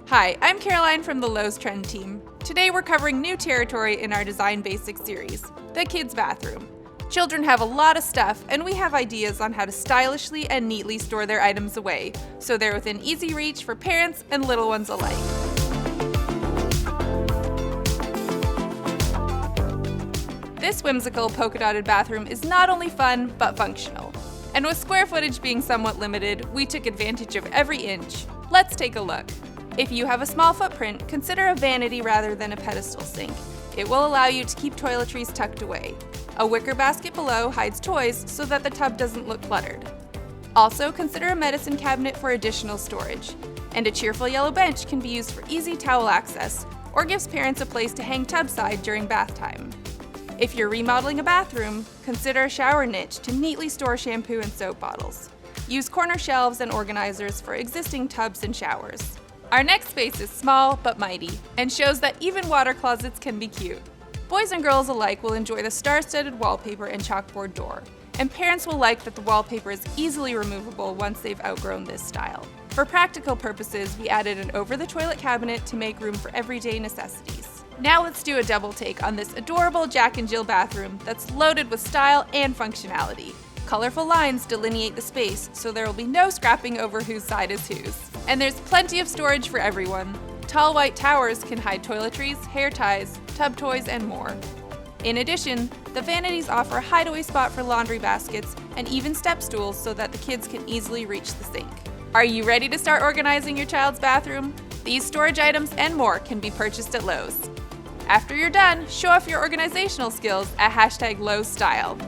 Hi, I'm Caroline from the Lowe's Trend team. Today we're covering new territory in our Design Basics series, the kids' bathroom. Children have a lot of stuff, and we have ideas on how to stylishly and neatly store their items away, so they're within easy reach for parents and little ones alike. This whimsical polka dotted bathroom is not only fun, but functional. And with square footage being somewhat limited, we took advantage of every inch. Let's take a look. If you have a small footprint, consider a vanity rather than a pedestal sink. It will allow you to keep toiletries tucked away. A wicker basket below hides toys so that the tub doesn't look cluttered. Also, consider a medicine cabinet for additional storage. And a cheerful yellow bench can be used for easy towel access, or gives parents a place to hang tubside during bath time. If you're remodeling a bathroom, consider a shower niche to neatly store shampoo and soap bottles. Use corner shelves and organizers for existing tubs and showers. Our next space is small but mighty, and shows that even water closets can be cute. Boys and girls alike will enjoy the star-studded wallpaper and chalkboard door, and parents will like that the wallpaper is easily removable once they've outgrown this style. For practical purposes, we added an over-the-toilet cabinet to make room for everyday necessities. Now let's do a double take on this adorable Jack and Jill bathroom that's loaded with style and functionality. Colorful lines delineate the space, so there will be no scrapping over whose side is whose. And there's plenty of storage for everyone. Tall white towers can hide toiletries, hair ties, tub toys, and more. In addition, the vanities offer a hideaway spot for laundry baskets and even step stools so that the kids can easily reach the sink. Are you ready to start organizing your child's bathroom? These storage items and more can be purchased at Lowe's. After you're done, show off your organizational skills at #LowesStyle.